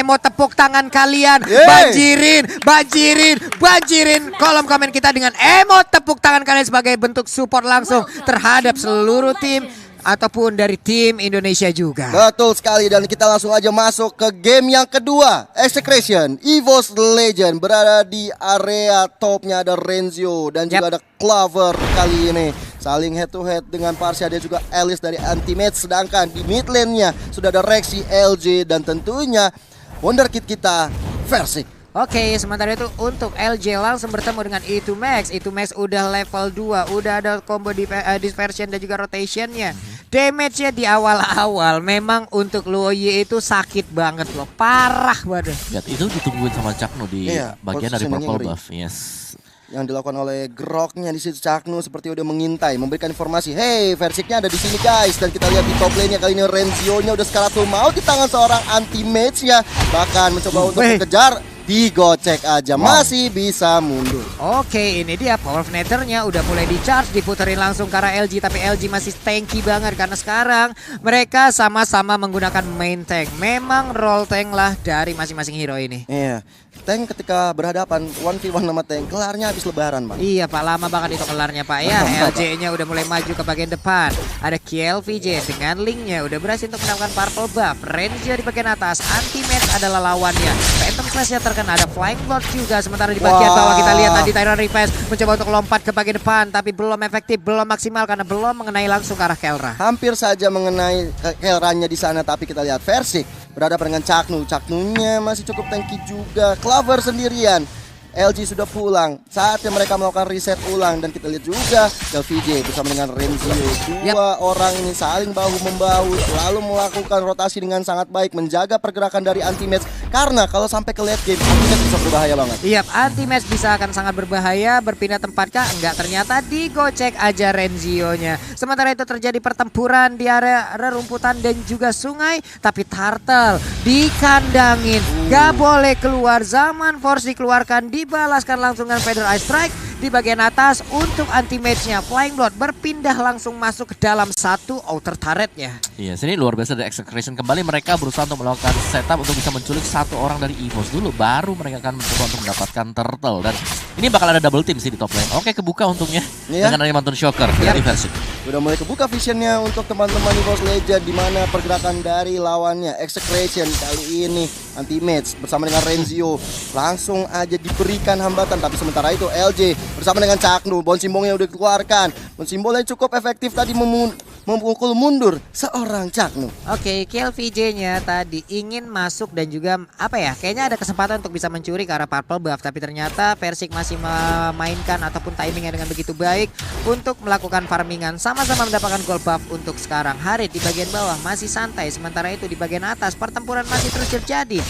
emote tepuk tangan kalian. Banjirin kolom komen kita dengan emote tepuk tangan kalian sebagai bentuk support langsung terhadap seluruh tim ataupun dari tim Indonesia juga. Betul sekali, dan kita langsung aja masuk ke game yang kedua. Execration EVOS Legend berada di area topnya, ada Renzio dan juga ada Clover kali ini saling head to head dengan Parsia dan juga Alice dari Anti-Match. Sedangkan di mid lane-nya sudah ada Rexy, LJ dan tentunya wonderkid kita Versik. Oke, sementara itu untuk LJ langsung bertemu dengan E2max. E2max udah level 2, udah ada combo dispersion dan juga rotationnya. Damage-nya di awal-awal memang untuk Luoyi itu sakit banget loh, parah banget. Ya, itu ditungguin sama Chakno di bagian dari purple buff. Yes. Yang dilakukan oleh Groknya di situ, Chakno seperti udah mengintai, memberikan informasi. Hey, Versiknya ada di sini guys. Dan kita lihat di top lane-nya kali ini Renzio-nya udah skalatul maut di tangan seorang Anti-Match ya. Bahkan mencoba untuk mengejar, digocek aja, masih bisa mundur. Oke, ini dia power netternya udah mulai di charge, diputerin langsung ke arah LG, tapi LG masih tanky banget karena sekarang mereka sama-sama menggunakan main tank. Memang role tank lah dari masing-masing hero ini. Iya, tank ketika berhadapan 1v1 sama tank, kelarnya habis lebaran, Bang. Iya Pak, lama banget itu kelarnya Pak ya. LJ-nya udah mulai maju ke bagian depan. Ada KLVJ dengan linknya udah berhasil untuk mendapatkan purple buff. Renzio di bagian atas, Anti-Match adalah lawannya. Phantom Slash-nya terkena, ada Flying Blood juga. Sementara di bagian bawah kita lihat tadi Tyron Request mencoba untuk lompat ke bagian depan, tapi belum efektif, belum maksimal karena belum mengenai langsung ke arah Kelra. Hampir saja mengenai Kelranya di sana, tapi kita lihat Versik berhadapan dengan Chakno. Chakno-nya masih cukup tanky juga. Clover sendirian. LG sudah pulang, saatnya mereka melakukan reset ulang. Dan kita lihat juga LVJ bersama dengan Renzio. Dua orang ini saling bahu-membahu, selalu melakukan rotasi dengan sangat baik, menjaga pergerakan dari Anti-Match. Karena kalau sampai ke late game, Anti-Match bisa berbahaya banget. Iya, Anti-Match bisa akan sangat berbahaya. Berpindah tempat kah? Enggak, ternyata digocek aja Renzio-nya. Sementara itu terjadi pertempuran di area rerumputan dan juga sungai. Tapi Turtle dikandangin, gak boleh keluar. Zaman Force dikeluarkan, dibalaskan langsung dengan Feather Ice Strike di bagian atas. Untuk Anti-Match-nya Flying Blood berpindah langsung masuk ke dalam satu outer turret-nya. Iya, sini luar biasa dari Execration. Kembali mereka berusaha untuk melakukan setup untuk bisa menculik satu orang dari EVOS dulu, baru mereka akan mencoba untuk mendapatkan Turtle. Dan ini bakal ada double team sih di top lane. Oke, kebuka untungnya dengan adanya Mountain Shocker dari Versik. Udah mulai kebuka visionnya untuk teman-teman EVOS Legend, di mana pergerakan dari lawannya Execration kali ini Anti-Match bersama dengan Renzio langsung aja diberikan hambatan. Tapi sementara itu LJ bersama dengan Chakno, Bon Simbongnya udah dikeluarkan. Bon Simbongnya cukup efektif tadi memukul mundur seorang Chakno. Oke, KLVJ-nya tadi ingin masuk dan juga apa ya, kayaknya ada kesempatan untuk bisa mencuri ke arah purple buff, tapi ternyata Versik masih memainkan ataupun timingnya dengan begitu baik untuk melakukan farmingan. Sama-sama mendapatkan gold buff untuk sekarang. Harit di bagian bawah masih santai, sementara itu di bagian atas pertempuran masih terus terjadi.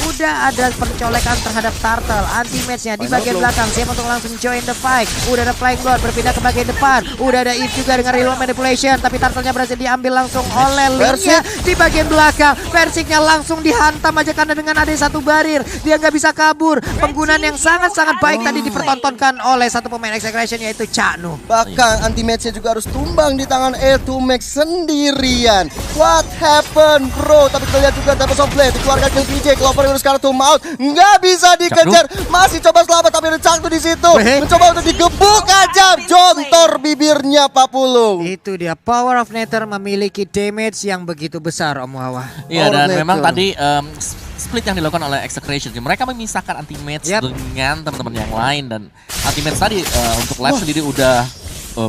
Udah ada pencolekan terhadap Turtle. Anti-Match-nya di bagian belakang siap untuk langsung join the fight. Udah ada Flying Blood berpindah ke bagian depan. Udah ada Eve juga dengan reload manipulation, tapi Turtle-nya berhasil diambil langsung oleh Linknya di bagian belakang. Versiknya langsung dihantam aja karena dengan ada satu barir, dia nggak bisa kabur. Penggunaan yang sangat-sangat baik tadi dipertontonkan oleh satu pemain Execration, yaitu Chakno. Bahkan Anti-Match-nya juga harus tumbang di tangan E2max sendirian. What happened bro? Tapi kita lihat juga Tempest of Blade dikeluarkan ke VJ. Clover udah sekarang tuh maut, nggak bisa dikejar. Masih coba selamat, tapi ada Chakno di situ. Mencoba untuk digebuk aja, jontor bibirnya Pak Pulung. Itu dia, Power of Nether memiliki damage yang begitu besar, Om Wawa. Iya, dan memang tadi split yang dilakukan oleh Execration, mereka memisahkan Anti-Match dengan teman-teman yang lain. Dan Anti-Match tadi untuk live sendiri udah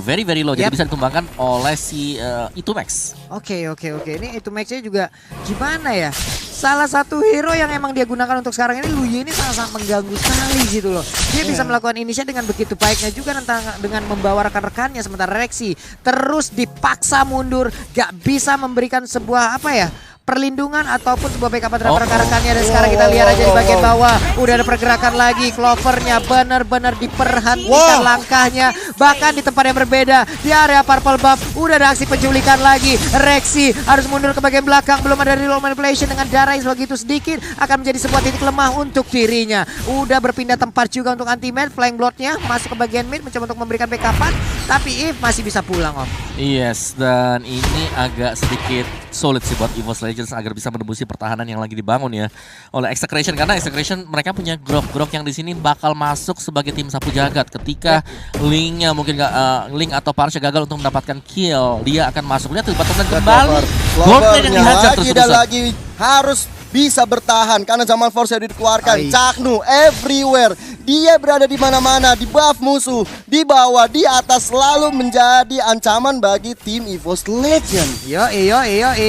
very low, jadi bisa ditumbangkan oleh si E2max. Oke. Ini E2max-nya juga gimana ya? Salah satu hero yang emang dia gunakan untuk sekarang ini, Luye ini sangat-sangat mengganggu sekali gitu loh. Dia bisa melakukan inisiat dengan begitu baiknya juga dengan membawa rekan-rekannya. Sementara Rexy terus dipaksa mundur, gak bisa memberikan sebuah apa ya, perlindungan ataupun sebuah backup terhadap rekan-rekannya. Dan sekarang kita lihat aja di bagian bawah udah ada pergerakan lagi. Clover-nya benar-benar diperhentikan langkahnya, bahkan di tempat yang berbeda di area purple buff. Udah ada aksi penculikan lagi. Rexy harus mundur ke bagian belakang, belum ada reload manipulation dengan darah yang begitu sedikit akan menjadi sebuah titik lemah untuk dirinya. Udah berpindah tempat juga untuk anti-match, flank bloodnya masuk ke bagian mid mencoba untuk memberikan backupan, tapi If masih bisa pulang Om. Yes, dan ini agak sedikit sulit sih buat EVOS Legends agar bisa menembusi pertahanan yang lagi dibangun ya oleh Execration, karena Execration mereka punya grok-grok yang di sini bakal masuk sebagai tim sapu jagat ketika Link-nya mungkin Link atau Parsha gagal untuk mendapatkan kill, dia akan masuk. Lihat tuh bottom lane kembali, gold lane yang dihajar lagi dan terus-terusan. lagi harus bisa bertahan karena zaman force yang dikeluarkan. Chaknu everywhere. Dia berada di mana-mana, di buff musuh, di bawah, di atas, selalu menjadi ancaman bagi tim EVOS Legend. Yo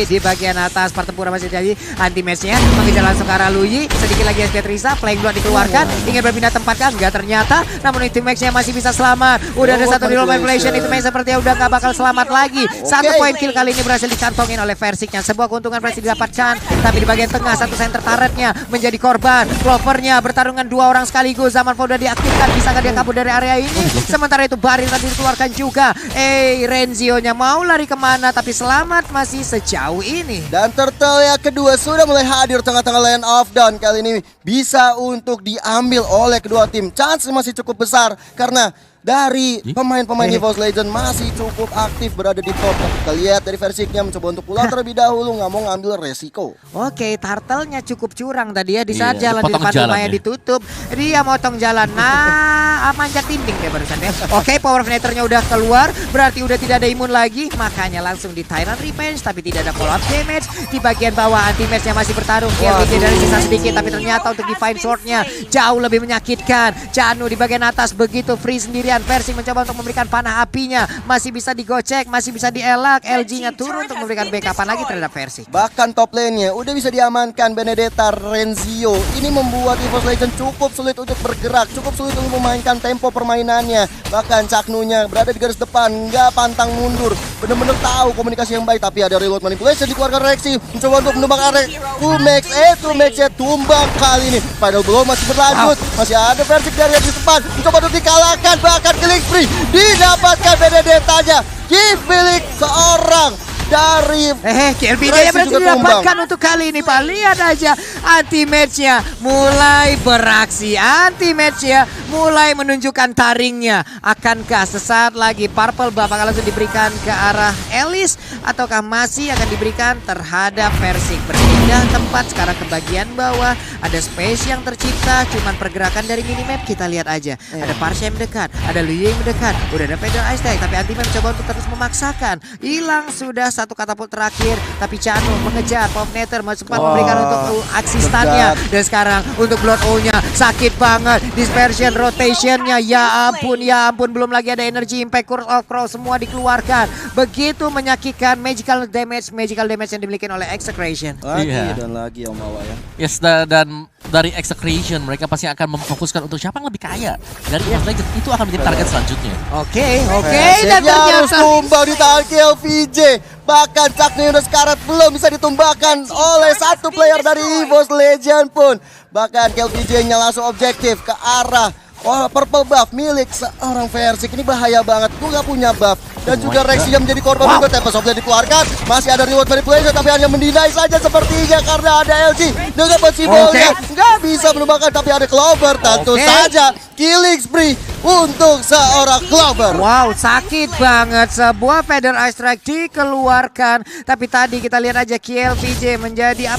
di bagian atas pertempuran masih jadi anti matchnya mengejar langsung ke arah Luyi. Sedikit lagi SP Trisa, flank blood dikeluarkan, ingin berpindah tempat kan? Enggak ternyata, namun itu matchnya masih bisa selamat. Udah ada satu reload manipulation, itu match sepertinya udah gak bakal selamat lagi. Satu poin kill kali ini berhasil dicantongin oleh Versiknya. Sebuah keuntungan berhasil didapatkan, tapi di bagian tengah satu center turretnya menjadi korban. Clovernya bertarungan dua orang sekaligus. Zaman udah diaktifkan, bisa nggak dia kabur dari area ini? Sementara itu Barir tadi dikeluarkan juga. Renzio-nya mau lari kemana, tapi selamat masih sejauh ini. Dan turtle yang kedua sudah mulai hadir tengah-tengah lane of down. Kali ini bisa untuk diambil oleh kedua tim. Chance masih cukup besar karena dari pemain-pemain EVOS Legend masih cukup aktif berada di top. Kita lihat dari Versiknya mencoba untuk pulang terlebih dahulu, nggak mau ngambil resiko. Oke, turtle-nya cukup curang tadi ya. Di saat jalan di potong depan rumahnya ditutup, dia motong jalan. Nah, manjat dinding dia barusan ya. Oke, power of Nether-nya udah keluar, berarti udah tidak ada imun lagi. Makanya langsung di Tyrant Revenge, tapi tidak ada follow up damage. Di bagian bawah anti-match-nya masih bertarung. KLPJ dari sisa sedikit, tapi ternyata untuk Divine Sword-nya jauh lebih menyakitkan. Chanu di bagian atas begitu free sendirian. Versing mencoba untuk memberikan panah apinya, masih bisa digocek, masih bisa dielak. LG-nya turun untuk memberikan backupan lagi terhadap Versing. Bahkan top lane-nya udah bisa diamankan Benedetta, Renzio. Ini membuat EVOS Legend cukup sulit untuk bergerak, cukup sulit untuk memainkan tempo permainannya. Bahkan Chaknu-nya berada di garis depan, nggak pantang mundur. Bener-bener tahu komunikasi yang baik, tapi ada reload manipulation dikeluarkan Rexy. Mencoba untuk menumbang area 2max, 2max-nya tumbang kali ini. Final blow masih berlanjut, masih ada Versing dari di depan. Mencoba untuk dikalahkan, bahkan killing spree didapatkan Benedetta-nya. Kipilik seorang dari KLPJ berhasil didapatkan untuk kali ini Pak. Lihat aja anti-match-nya mulai beraksi, anti-match-nya mulai menunjukkan taringnya. Akankah sesaat lagi purple buff akan langsung diberikan ke arah Elis, ataukah masih akan diberikan terhadap Versing? Berpindah tempat sekarang ke bagian bawah, ada space yang tercipta, cuman pergerakan dari minimap kita lihat aja. Ada Parsha yang mendekat, ada Liu yang mendekat, udah ada Pedal Ice Tag, tapi anti-match mencoba untuk terus memaksakan. Hilang sudah satu katapult terakhir, tapi Chanu mengejar Pop Nether, sempat memberikan untuk aksi stunnya. Dan sekarang untuk Blood O-nya sakit banget, dispersion rotationnya, ya ampun, belum lagi ada energy impact, Curse of Crow semua dikeluarkan. Begitu menyakitkan magical damage yang dimiliki oleh Execration. Lagi dan lagi Om Awa ya. Yes, dan dari Execration mereka pasti akan memfokuskan untuk siapa yang lebih kaya dari EVOS Legends, itu akan menjadi target selanjutnya. Oke, dan harus ternyata tumbang di tangan KLPJ. Bahkan Chaknu Yunus Karat belum bisa ditumbangkan oleh satu player dari EVOS Legend pun. Bahkan KLPJ-nya langsung objektif ke arah purple buff milik seorang Versing. Ini bahaya banget, gue gak punya buff. Dan juga Rexy yang menjadi korban juga. Tempest of Blade dikeluarkan, masih ada reward manipulation, tapi hanya mendinai saja sepertinya karena ada LG dengan possible-nya. Nggak bisa menumbangkan, tapi ada Clover. Tentu saja killing spree untuk seorang Clover. Wow, sakit banget. Sebuah Feather Ice Strike dikeluarkan. Tapi tadi kita lihat aja KLPJ menjadi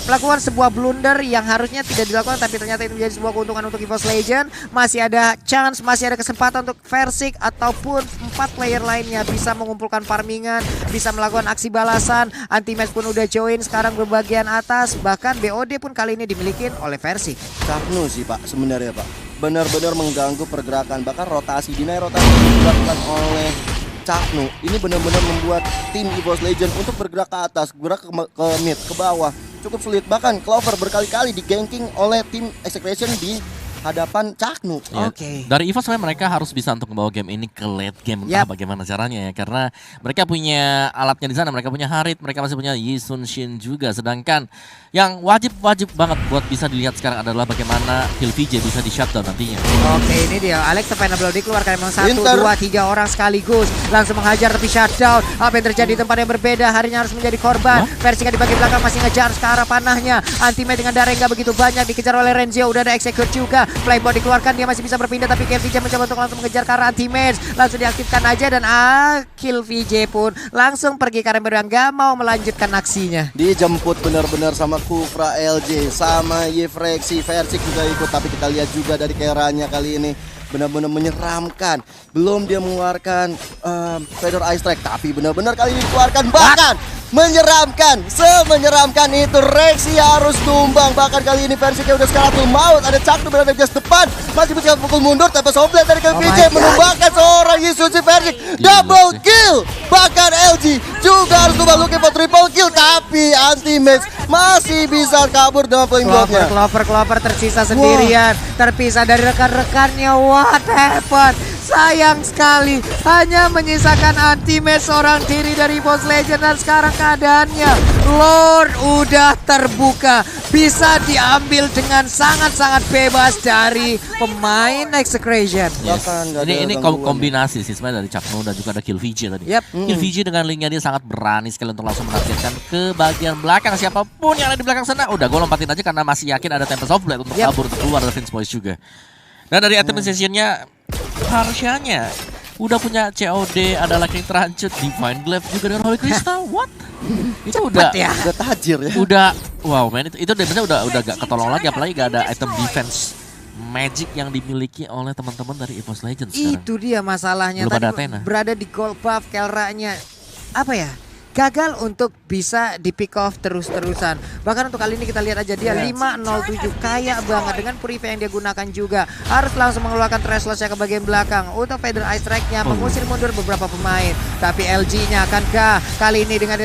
melakukan sebuah blunder yang harusnya tidak dilakukan, tapi ternyata itu menjadi sebuah keuntungan untuk EVOS Legend. Masih ada chance, masih ada kesempatan untuk Versing ataupun 4 player lainnya bisa mengumpulkan farmingan, bisa melakukan aksi balasan. Anti-match pun udah join sekarang berbagian atas. Bahkan BOD pun kali ini dimiliki oleh Versing. Chaknu sih Pak sebenarnya Pak, benar-benar mengganggu pergerakan. Bahkan rotasi rotasi dilakukan oleh Chaknu ini benar-benar membuat tim EVOS Legend untuk bergerak ke atas, bergerak ke mid, ke bawah cukup sulit. Bahkan Clover berkali-kali di ganking oleh tim Execration di hadapan Caknu. Ya, Oke. dari EVOS sebenarnya mereka harus bisa untuk membawa game ini ke late game. Entah bagaimana caranya ya. Karena mereka punya alatnya di sana. Mereka punya Harit, mereka masih punya Yi Sun Shin juga. Sedangkan yang wajib banget buat bisa dilihat sekarang adalah bagaimana Kill VJ bisa di shutdown nantinya. Oke, ini dia Alex Final Blow dikeluarkan memang 1, Winter. 2, 3 orang sekaligus. Langsung menghajar tapi shutdown. Apa yang terjadi di tempat yang berbeda? Harinya harus menjadi korban. Versinya di bagian belakang masih ngejar ke arah panahnya. Anti-mate dengan darah yang gak begitu banyak dikejar oleh Renzio. Udah ada execute juga. Playboy dikeluarkan, dia masih bisa berpindah tapi Kill VJ mencoba untuk langsung mengejar ke arah anti-mate. Langsung diaktifkan aja dan Kill VJ pun langsung pergi karena memang gak mau melanjutkan aksinya. Dijemput benar-benar sama Kufra LJ, sama Yefrexi, Versik juga ikut. Tapi kita lihat juga dari Keranya kali ini benar-benar menyeramkan. Belum dia mengeluarkan Feather Ice Strike, tapi benar-benar kali ini dikeluarkan. Bahkan menyeramkan, semenyeramkan itu. Rexy harus tumbang. Bahkan kali ini Versiknya udah skalatul maut. Ada Caknu berada di depan, masih bisa pukul mundur tanpa soblet dari KVJ, menumbangkan seorang Yisun si Versik. Double kill. Bahkan LG juga harus tumbang, looking for triple kill. Tapi anti-match masih bisa kabur dengan point blocknya. Clover tersisa sendirian, terpisah dari rekan-rekannya. What happened? Sayang sekali, hanya menyisakan anti-match seorang diri dari EVOS Legend. Dan sekarang keadaannya Lord udah terbuka, bisa diambil dengan sangat-sangat bebas dari pemain Execration. Yes. Ini kombinasi sih sebenarnya dari Caknu dan juga ada Kill VJ tadi. Kill VJ dengan linknya dia sangat berani sekali untuk langsung menargetkan ke bagian belakang. Siapapun yang ada di belakang sana, udah gue lompatin aja karena masih yakin ada Tempest of Blade untuk kabur untuk keluar dari Vince Boys juga. Dan dari optimization-nya, harusnya udah punya COD, ada Lightning Transit, Divine Glaive juga dengan Holy Crystal. What? Itu udah tajir ya. Udah wow man, itu defense udah gak ketolong lagi, apalagi gak ada item defense magic yang dimiliki oleh teman-teman dari EVOS Legends sekarang. Itu dia masalahnya. Belum tadi ada Athena. Berada di gold buff, Kelranya apa ya? Gagal untuk bisa di pick off terus-terusan. Bahkan untuk kali ini kita lihat aja dia 507, kaya banget dengan Purify yang dia gunakan juga. Harus langsung mengeluarkan Thrashless-nya ke bagian belakang untuk Feather Ice Strike-nya mengusir mundur beberapa pemain. Tapi LG-nya akankah kali ini dengan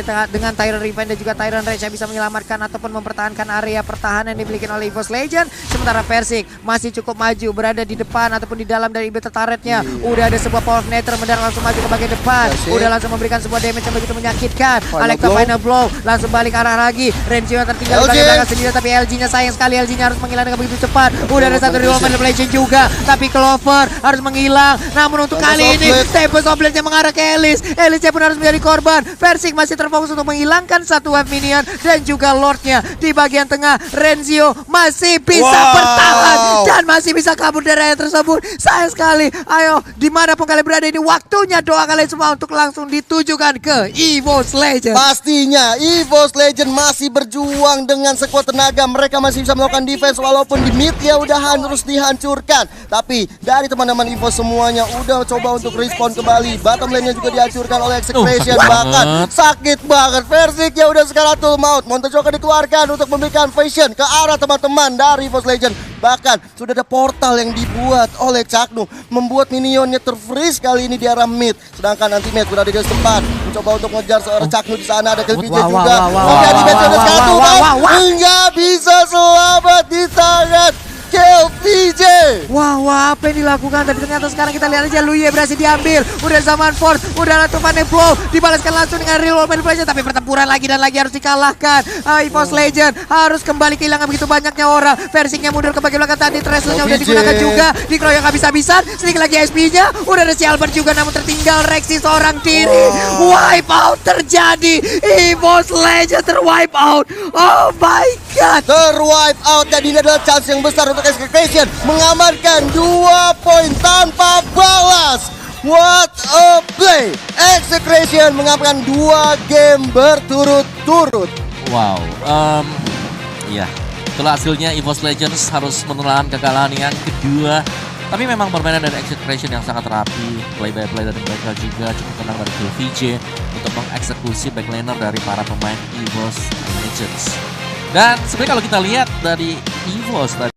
Tyrant Revenge dan juga Tyrant Rage yang bisa menyelamatkan ataupun mempertahankan area pertahanan yang dimiliki oleh EVOS Legend. Sementara Versik masih cukup maju, berada di depan ataupun di dalam dari Inhibitor turret-nya. Udah ada sebuah Power of Nether mendarat langsung maju ke bagian depan. Udah langsung memberikan sebuah damage yang begitu menyakitkan. Alexa Final Blow langsung balik arah lagi. Renzio yang tertinggal di belakang sendiri, tapi LG-nya sayang sekali. LG-nya harus menghilang dengan begitu cepat. Udah ada satu Real Manipulation juga, tapi Clover harus menghilang. Namun untuk kali ini Tempest of Blade-nya mengarah ke Elis. Elisnya pun harus menjadi korban. Versik masih terfokus untuk menghilangkan satu wave minion dan juga Lord-nya di bagian tengah. Renzio masih bisa bertahan dan masih bisa kabur dari area tersebut. Sayang sekali. Ayo, dimanapun kalian berada ini, waktunya doa kalian semua untuk langsung ditujukan ke EVOS Legend. Pastinya EVOS Legend masih berjuang dengan sekuat tenaga. Mereka masih bisa melakukan defense walaupun di mid ya udah harus dihancurkan. Tapi dari teman-teman EVOS semuanya udah coba untuk respawn kembali. Bottom lane-nya juga dihancurkan oleh Execration. Bahkan sakit banget. Versik ya udah skalatul maut. Montejoka dikeluarkan untuk memberikan vision ke arah teman-teman dari EVOS Legend. Bahkan sudah ada portal yang dibuat oleh Caknu, membuat minionnya terfreeze kali ini di arah mid. Sedangkan anti-mate berada di tempat mencoba untuk mengejar seorang Caknu. Di sana ada Kill VJ juga. Oke, anti-mate sudah skalatul maut. Enggak bisa selamat di tangan Kill VJ. Wah, apa yang dilakukan? Tapi ternyata sekarang kita lihat aja Luye berhasil diambil. Udah zaman Force, udah ada Tufane Flow, dibalaskan langsung dengan Real World Manipulation. Tapi pertempuran lagi dan lagi harus dikalahkan. EVOS Legend harus kembali kehilangan begitu banyaknya orang. Versinya mundur ke bagian belakang tadi. Thrashless-nya udah digunakan juga. Dikeroyok habis-habisan. Sedikit lagi SP-nya. Udah ada si Albert juga, namun tertinggal Rexy seorang diri. Wipe out terjadi. EVOS Legend terwipe out. Oh my god. Terwipe out, dan ini adalah chance yang besar untuk Execration mengamankan 2 poin tanpa balas. What a play! Execration mengamankan 2 game berturut-turut. Wow, ya itulah hasilnya. EVOS Legends harus menelan kekalahan yang kedua. Tapi memang permainan dari Execration yang sangat rapi. Play by play dari mereka juga cukup tenang dari Kill VJ untuk mengeksekusi backliner dari para pemain EVOS Legends. Dan sebenarnya kalau kita lihat dari EVOS tadi